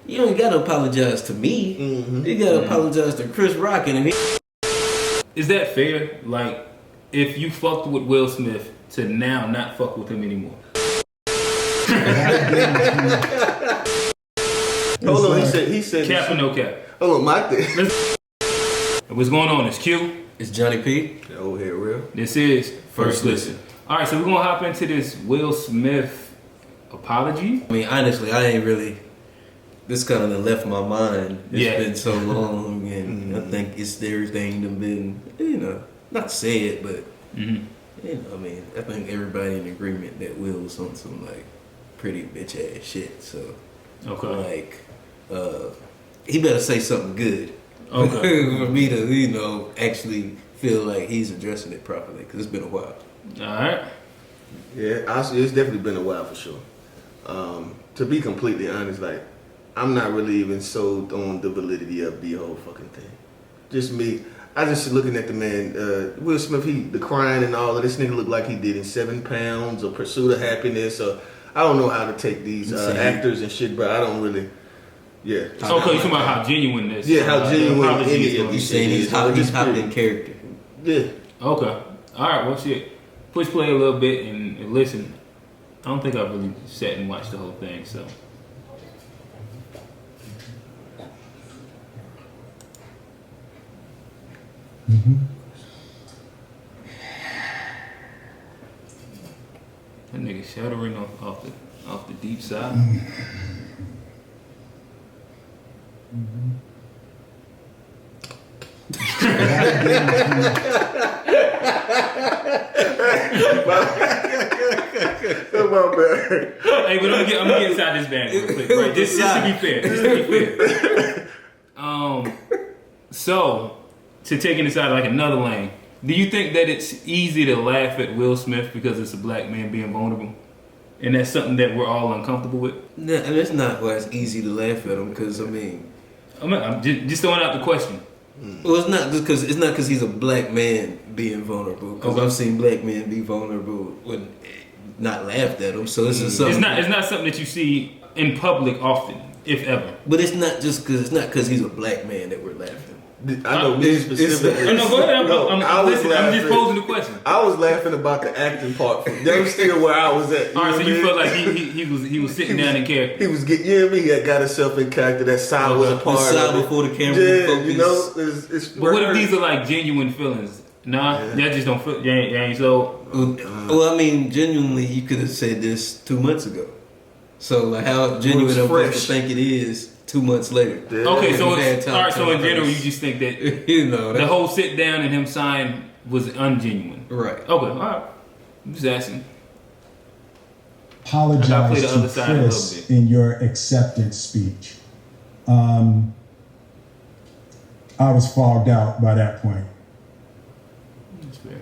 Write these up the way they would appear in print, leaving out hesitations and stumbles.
You don't gotta apologize to me. Mm-hmm. You gotta apologize to Chris Rock and Is that fair? Like, if you fucked with Will Smith to now not fuck with him anymore? Hold on, he said cap or no cap? Hold on, my thing. What's going on? It's Q. it's Johnny P. The old head real. This is First Listen. All right, so we're gonna hop into this Will Smith apology. I mean, honestly, I ain't really. This kind of left my mind. It's been so long, and I think it's everything that been, not said, but I mean, I think everybody in agreement that Will's on some like pretty bitch ass shit. So, he better say something good. Okay. For me to, actually feel like he's addressing it properly, because it's been a while. All right. Yeah, honestly, it's definitely been a while for sure. To be completely honest, like, I'm not really even sold on the validity of the whole fucking thing. Just me. I just looking at the man, Will Smith, the crying and all of this nigga looked like he did in 7 Pounds or Pursuit of Happiness, or I don't know how to take these actors and shit, but I don't really, Okay, you talking about how genuine this? Yeah, how genuine any of You these saying is. he's hopped in character. Yeah. Okay. All right. Well, shit. Push play a little bit and listen. I don't think I really sat and watched the whole thing, so. That nigga shattering off the deep side. Hey, but I'm gonna get inside this band real quick, right? Just to be fair. So to take it inside like another lane, do you think that it's easy to laugh at Will Smith because it's a black man being vulnerable? And that's something that we're all uncomfortable with? No, and it's not why it's easy to laugh at him, because I'm just throwing out the question. Well, it's not because he's a black man being vulnerable. Because I've seen black men be vulnerable when not laughed at them. So it's just something. It's not something that you see in public often, if ever. But it's not just because he's a black man that we're laughing. I know me specifically. No, go ahead. I'm just posing the question. I was laughing about the acting part. That was still where I was at. All right, so you felt like he was sitting down in character. He was getting, he got himself in character. That side was a part of it. Before the camera focus. It's but what if these are like genuine feelings? Nah, that just don't feel. You ain't so. Well, I mean, genuinely, you could have said this 2 months ago. So, like, how genuine I'm supposed to think it is 2 months later. Yeah. Okay, so so in general, you just think that the whole sit down and him sign was ungenuine, right? Okay, all right. I'm just asking. Apologize to Chris in your acceptance speech. I was fogged out by that point. That's fair.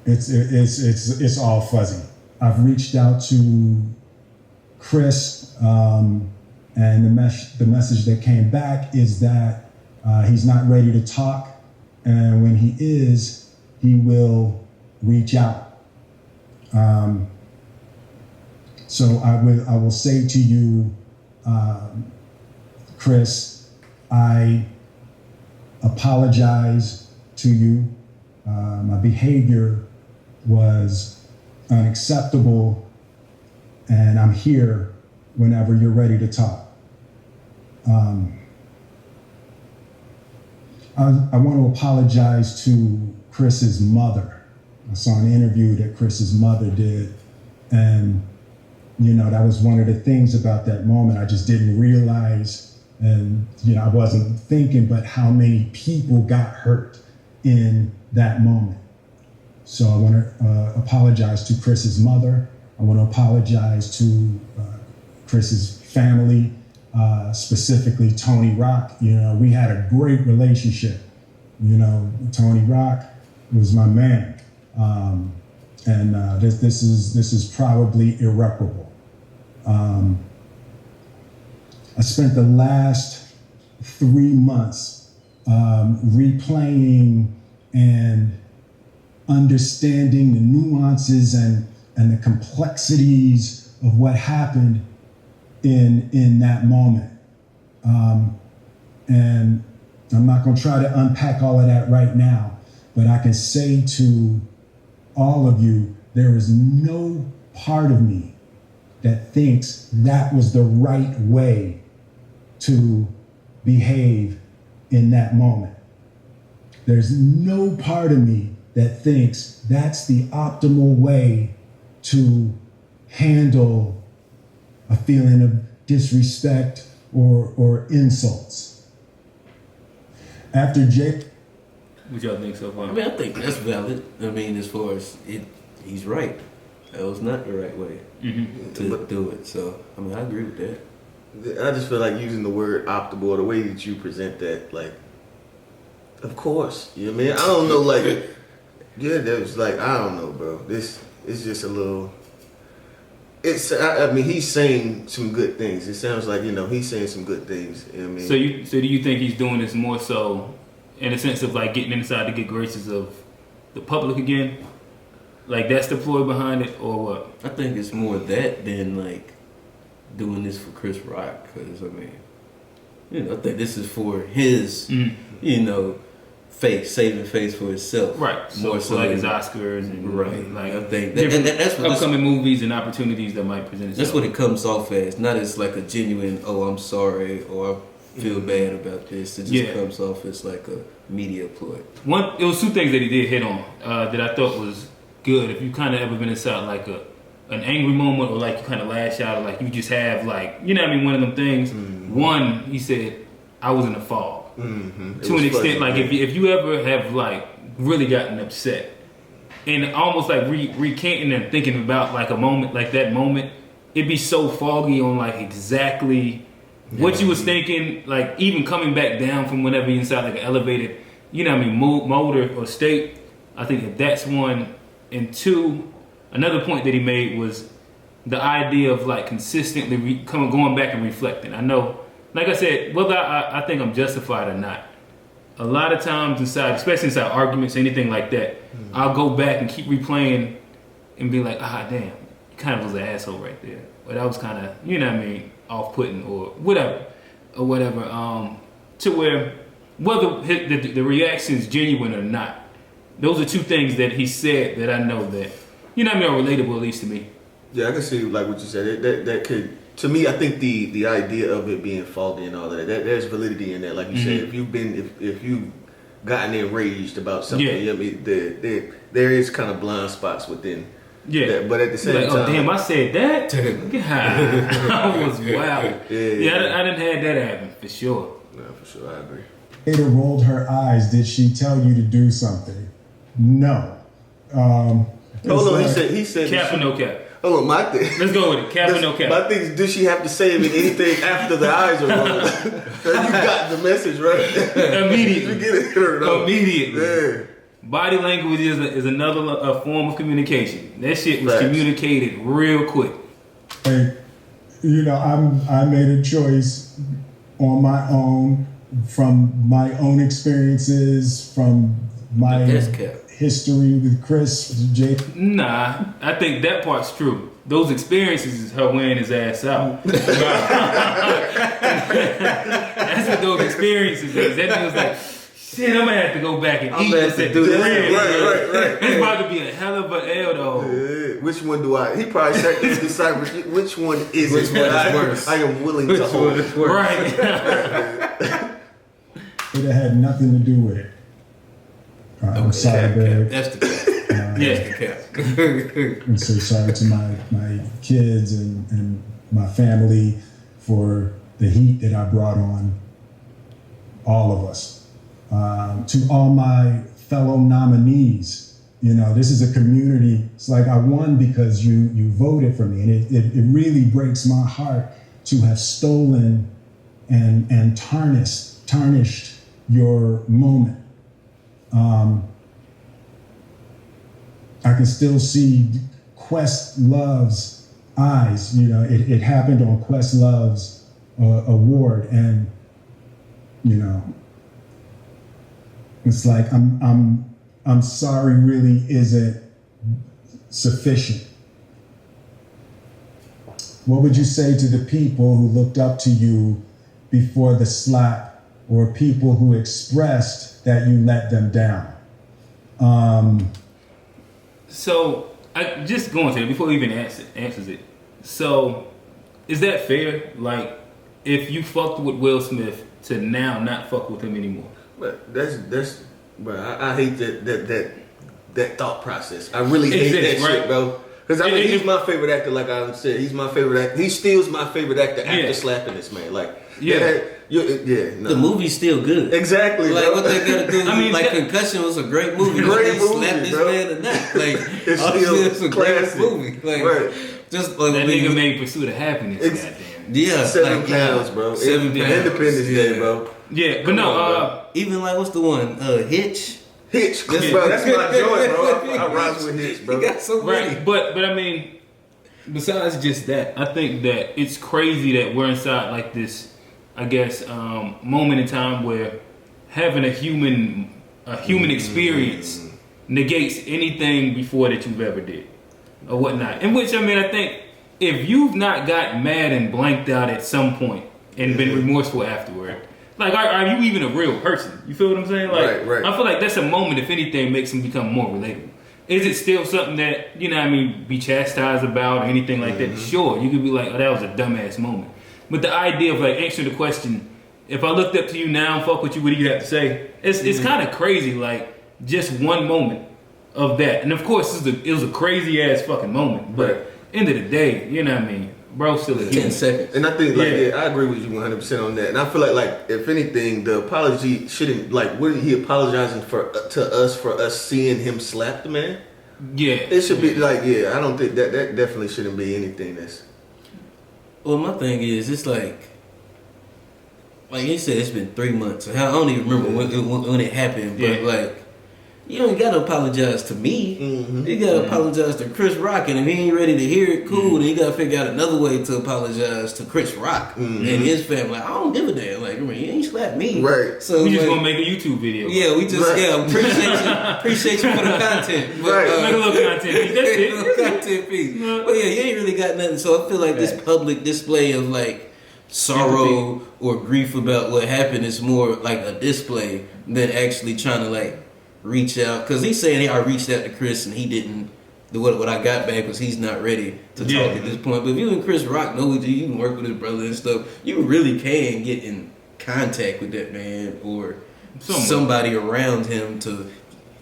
It's all fuzzy. I've reached out to Chris, and the message that came back is that he's not ready to talk, and when he is, he will reach out. So I will say to you, Chris, I apologize to you. My behavior was unacceptable, and I'm here whenever you're ready to talk. I want to apologize to Chris's mother. I saw an interview that Chris's mother did, and that was one of the things about that moment. I just didn't realize, and I wasn't thinking, but how many people got hurt in that moment. So I want to apologize to Chris's mother. I want to apologize to Chris's family, specifically Tony Rock. We had a great relationship. Tony Rock was my man, and this is probably irreparable. I spent the last 3 months replaying and understanding the nuances and the complexities of what happened in that moment. And I'm not going to try to unpack all of that right now, but I can say to all of you, there is no part of me that thinks that was the right way to behave in that moment. There's no part of me that thinks that's the optimal way to handle a feeling of disrespect or insults. After Jake... What y'all think so far? I mean, I think that's valid. I mean, as far as he's right. That was not the right way to do it. So, I mean, I agree with that. I just feel like using the word optimal, or the way that you present that, like, of course. You know what I mean? I don't know, like, yeah, that was like, I don't know, bro. This is just a little... I mean, he's saying some good things. It sounds like, he's saying some good things. You know what I mean? So do you think he's doing this more so in a sense of like getting inside to get graces of the public again? Like that's the ploy behind it, or what? I think it's more that than like doing this for Chris Rock, because I mean, I think this is for his, saving face for himself, right? More so like his Oscars and right. Like I think that's what upcoming movies and opportunities that might present itself. That's what it comes off as, not as like a genuine, oh, I'm sorry, or I feel bad about this. It just comes off as like a media ploy. It was two things that he did hit on that I thought was good. If you kind of ever been inside like an angry moment, or like you kind of lash out, or like you just have like, one of them things. One, he said, I was in a fog. To an extent, like if you ever have like really gotten upset and almost like recanting and thinking about like a moment, like that moment, it'd be so foggy on like exactly what you was thinking, like even coming back down from whenever you're inside like an elevated, mode or state. I think that that's one. And two, another point that he made was the idea of like consistently going back and reflecting. I know, like I said, whether I think I'm justified or not, a lot of times especially inside arguments, anything like that, I'll go back and keep replaying and be like, damn, you kind of was an asshole right there. Or that was kind of, off-putting or whatever. To where, whether the reaction is genuine or not, those are two things that he said that I know that, are relatable, at least to me. Yeah, I can see like what you said. That could, to me, I think the idea of it being foggy and all that, there's validity in that. Like you said, if you've gotten enraged about something, there is kind of blind spots within. Yeah, that, but at the same time, damn, I said that. I was wild. I didn't have that happen for sure. No, for sure, I agree. Ada rolled her eyes. Did she tell you to do something? No. Hold on, he said cap or no cap. Hold on, my thing. Let's go with it. Cap or no cap. My thing is, does she have to say anything after the eyes are rolled? You got the message, right? Immediately. You get it or no? Immediately. Yeah. Body language is another form of communication. That shit was communicated real quick. Hey, I made a choice on my own, from my own experiences, from my history with Chris, Jake. Nah, I think that part's true. Those experiences is her wearing his ass out. That's what those experiences is. That nigga was like, shit, I'm gonna have to go back and eat this at the crib. Right. It's about to be a hell of a L though. Yeah. Which one do I? He probably said to decipher which one is it. Which one is worse? I am willing to hold. Right. It had nothing to do with it. I'm sorry, babe. That's the cap. That's the cap. I'm so sorry to my kids and my family for the heat that I brought on all of us. To all my fellow nominees, this is a community. It's like I won because you voted for me, and it really breaks my heart to have stolen and tarnished your moment. I can still see Questlove's eyes. It happened on Questlove's award, and it's like I'm sorry really isn't sufficient. What would you say to the people who looked up to you before the slap, or people who expressed that you let them down? So, I just going to it before we even answers it. So, is that fair? Like, if you fucked with Will Smith to now not fuck with him anymore? But bro. I hate that thought process. I really hate that right? shit, bro. Because I mean, he's my favorite actor. Like I said, he's my favorite actor. He steals my favorite actor after slapping this man. Like, The movie's still good. Exactly. Like, bro. what they gotta do? I mean, like, Concussion was a great movie. Great movie, Slap this bro. man or not? Like, It's still it's a classic. great movie. Like, Right. just like That nigga made Pursuit of Happiness. Goddamn. Yeah, 7 like, pounds, bro. 7 pounds. Independence Day, bro. Yeah, but no. Even like what's the one? Hitch. Hitch, bro. That's my joint, bro. I rise with Hitch, bro. He got so many. Right, but I mean, besides just that, I think that it's crazy that we're inside like this, I guess, moment in time where having a human experience negates anything before that you've ever did or whatnot. In which, I mean, I think if you've not got mad and blanked out at some point and been remorseful afterward, like, are you even a real person? You feel what I'm saying? Like, right. I feel like that's a moment, if anything, makes them become more relatable. Is it still something that, you know what I mean, be chastised about or anything like that? Sure, you could be like, oh, that was a dumbass moment. But the idea of, like, answering the question, if I looked up to you now and fuck with you, what do you have to say? It's kind of crazy, like, just one moment of that. And, of course, it was a crazy-ass fucking moment. But end of the day, you know what I mean? Bro, still a 10 human. seconds. And I think, like, I agree with you 100% on that. And I feel like, if anything, the apology shouldn't, like, wouldn't he apologizing to us for us seeing him slap the man? Yeah. It should be, like, I don't think that definitely shouldn't be anything that's... Well, my thing is, it's like you said, it's been 3 months. I don't even remember when it happened, but like, you don't gotta apologize to me. You gotta apologize to Chris Rock, and if he ain't ready to hear it, cool. Then you gotta figure out another way to apologize to Chris Rock and his family. Like, I don't give a damn. Like, I mean, you ain't slapped me, Right? So We just like, gonna make a YouTube video. yeah, we just appreciate you for the content, but, Right. Make a little content. That's it. little content piece. But yeah, you ain't really got nothing. So I feel like this public display of like sorrow or grief about what happened is more like a display than actually trying to like reach out. Because he's saying, hey, I reached out to Chris and he didn't. What I got back was he's not ready to talk at this point. But if you and Chris Rock know each other, you can work with his brother and stuff, you really can get in contact with that man or somebody around him to.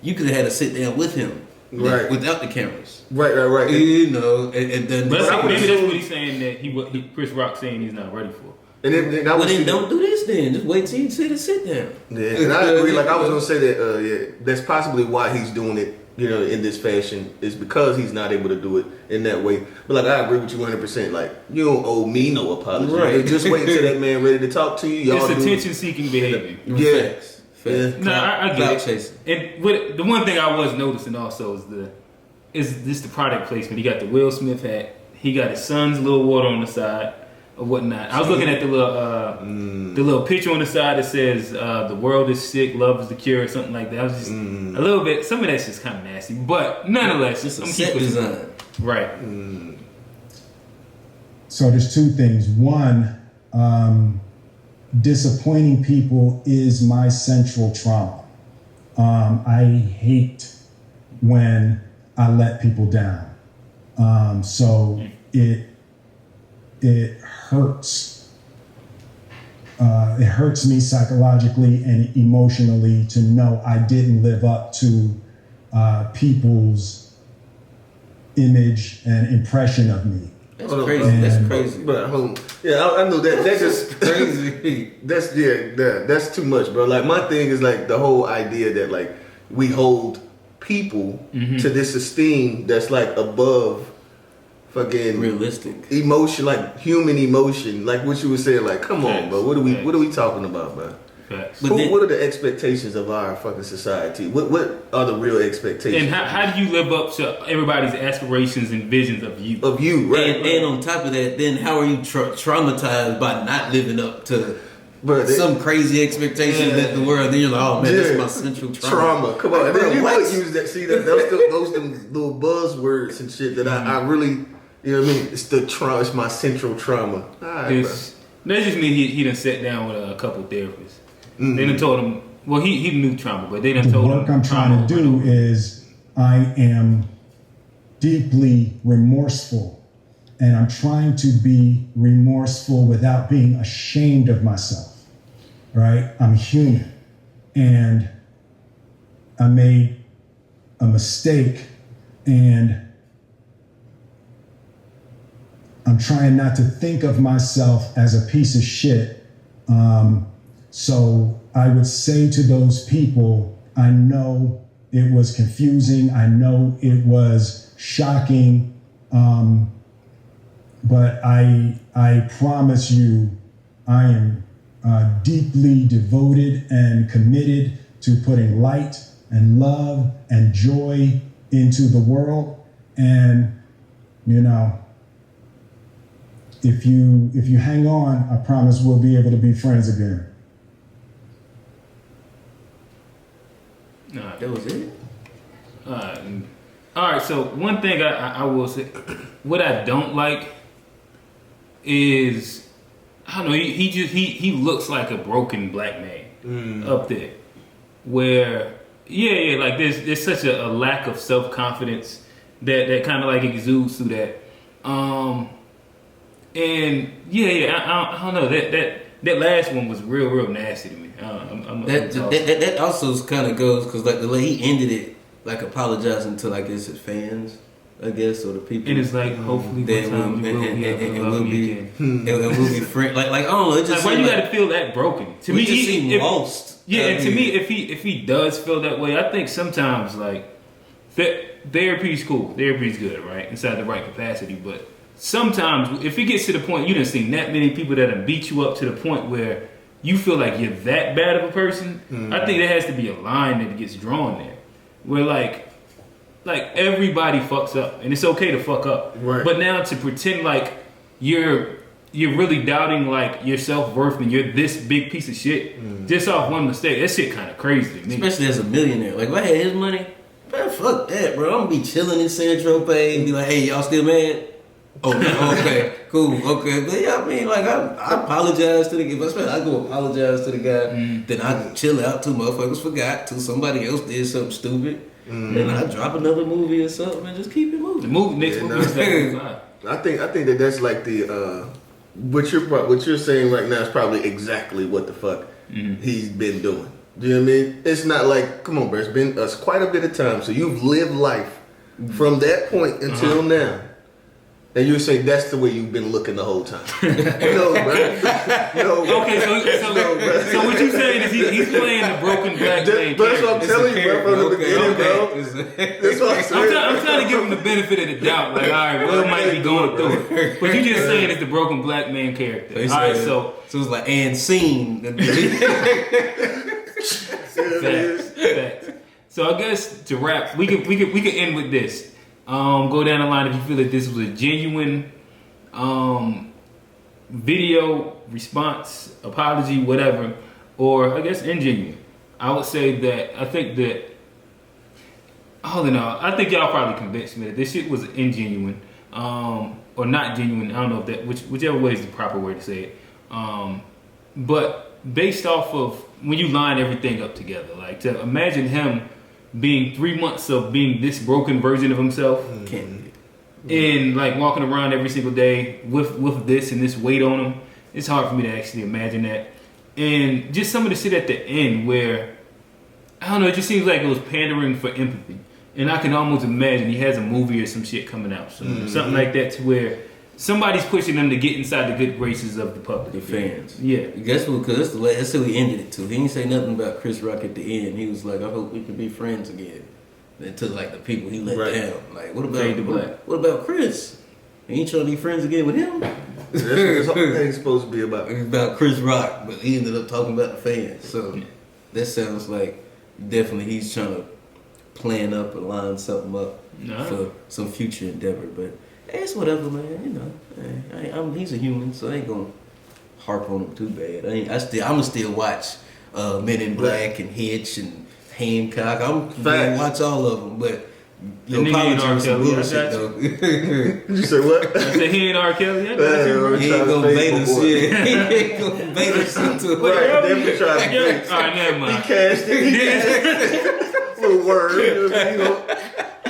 You could have had to sit down with him, Right. without the cameras. Right. You know, and then But maybe that's what he's saying that Chris Rock saying he's not ready for. And then well, then don't do this. Then just wait till you sit down. Yeah, and I agree. Like I was gonna say that. That's possibly why he's doing it. You know, in this fashion, is because he's not able to do it in that way. But like I agree with you 100%. Like you don't owe me no apology. Right. Just wait until that man ready to talk to you. Y'all It's attention-seeking behavior. Yeah. Facts. No, I get Clout it. chasing. And the one thing I was noticing also is this the product placement. He got the Will Smith hat. He got his son's little water on the side or whatnot. I was looking at the little picture on the side that says the world is sick, love is the cure, or something like that. I was just a little bit. Some of that's just kind of nasty, but nonetheless, Just a I'm set keeping design. right. So there's two things. One, disappointing people is my central trauma. I hate when I let people down. So it hurts. It hurts me psychologically and emotionally to know I didn't live up to people's image and impression of me. That's crazy. That's crazy. But I know that. That's just crazy. That's too much, bro. Like my thing is like the whole idea that like we hold people to this esteem that's like above fucking Realistic emotion, like human emotion, like what you were saying. Like, come on, bro. What are we talking about, bro? Facts. What are the expectations of our fucking society? What are the real expectations? And how do you live up to everybody's aspirations and visions of you? Of you, right? And on top of that, then how are you traumatized by not living up to some crazy expectation that the world? Then you're like, oh man, that's my central trauma. Come on, Bro, you what? might use that. See, those them little buzzwords and shit that I really, you know what I mean? It's the trauma. It's my central trauma. All right, bro. That just means he done sat down with a couple therapists. They done told him, well, he knew trauma, but they done told him. The work I'm trying to do is I am deeply remorseful, and I'm trying to be remorseful without being ashamed of myself, right? I'm human, and I made a mistake, and I'm trying not to think of myself as a piece of shit. So I would say to those people, I know it was confusing. I know it was shocking. But I promise you, I am deeply devoted and committed to putting light and love and joy into the world. And, you know, if you hang on, I promise we'll be able to be friends again. That was it. All right. So one thing I will say, what I don't like is, I don't know. He looks like a broken black man up there, where like there's such a lack of self-confidence that kind of like exudes through that. And I don't know, that last one was real nasty to me. That also kind of goes because like the way he ended it, like apologizing to like his fans, I guess, or the people. And it's like hopefully one time we'll be friends. Like I don't know. It just like why you got to feel that broken? To me, just seem lost. Yeah, and to me, if he does feel that way, I think sometimes like therapy's cool, therapy's good, right, inside the right capacity, but sometimes if it gets to the point you done seen that many people that have beat you up to the point where you feel like you're that bad of a person, I think there has to be a line that gets drawn there where like everybody fucks up and it's okay to fuck up, right. But now to pretend like you're really doubting like your self-worth and you're this big piece of shit just off one mistake, that shit kind of crazy to me. Especially as a millionaire. Like if I had his money, man, fuck that, bro. I'm gonna be chilling in San Tropez and be like, hey, y'all still mad? Oh, okay, cool, okay. But yeah, I mean, like, I apologize to the guy. Especially I go apologize to the guy. Then I chill out till motherfuckers forgot, till somebody else did something stupid. And I drop another movie or something and just keep it moving. The next movie is that. I think that's like the what you're saying right now is probably exactly what the fuck he's been doing. Do you know what I mean? It's not like, come on, bro. It's been quite a bit of time. So you've lived life from that point until now. And you say that's the way you've been looking the whole time. No, bro. No. Okay, so what you saying is he's playing the broken black man. That's what I'm telling you, bro, from the beginning, bro. That's what I'm saying. I'm trying to give him the benefit of the doubt. Like, all right, Will might be going through it, but you just saying it's the broken black man character. All right, so it's like and scene. Facts. So I guess to wrap, we could end with this. Go down the line if you feel that this was a genuine video response, apology, whatever, or I guess ingenuine. I would say that I think y'all probably convinced me that this shit was ingenuine or not genuine. I don't know if that whichever way is the proper way to say it. But based off of when you line everything up together, like to imagine him being 3 months of being this broken version of himself and like walking around every single day with this and this weight on him, it's hard for me to actually imagine that. And just some of the shit at the end where, I don't know, it just seems like it was pandering for empathy. And I can almost imagine he has a movie or some shit coming out soon, something like that, to where somebody's pushing them to get inside the good graces of the public. The fans. Yeah. Guess what? Because that's how he ended it too. He didn't say nothing about Chris Rock at the end. He was like, I hope we can be friends again. Then took like the people he let down. Like, what about Chris? He ain't trying to be friends again with him? That's what this whole thing's supposed to be about. It's about Chris Rock, but he ended up talking about the fans. So that sounds like definitely he's trying to plan up or line something up for some future endeavor. But it's whatever, man. You know, he's a human, so I ain't gonna harp on him too bad. I'ma still watch Men in Black and Hitch and Hancock. I'm gonna watch all of them, but You apology was some bullshit though. You say what? I said he ain't R. Kelly. I got you. He ain't gonna bait us. Yeah, he ain't gonna bait us into it. Right, definitely trying to bait. All right, never mind. He cashed it. Little word. You know,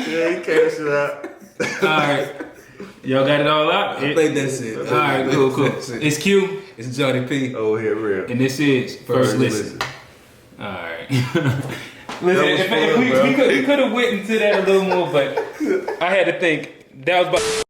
yeah, he cashed it out. All right. Y'all got it all out? I think that's it. All right, cool. It's Q. It's Johnny P. Oh, here, real. And this is First Listen. All right. Listen, if we could have went into that a little more, but I had to think. That was about.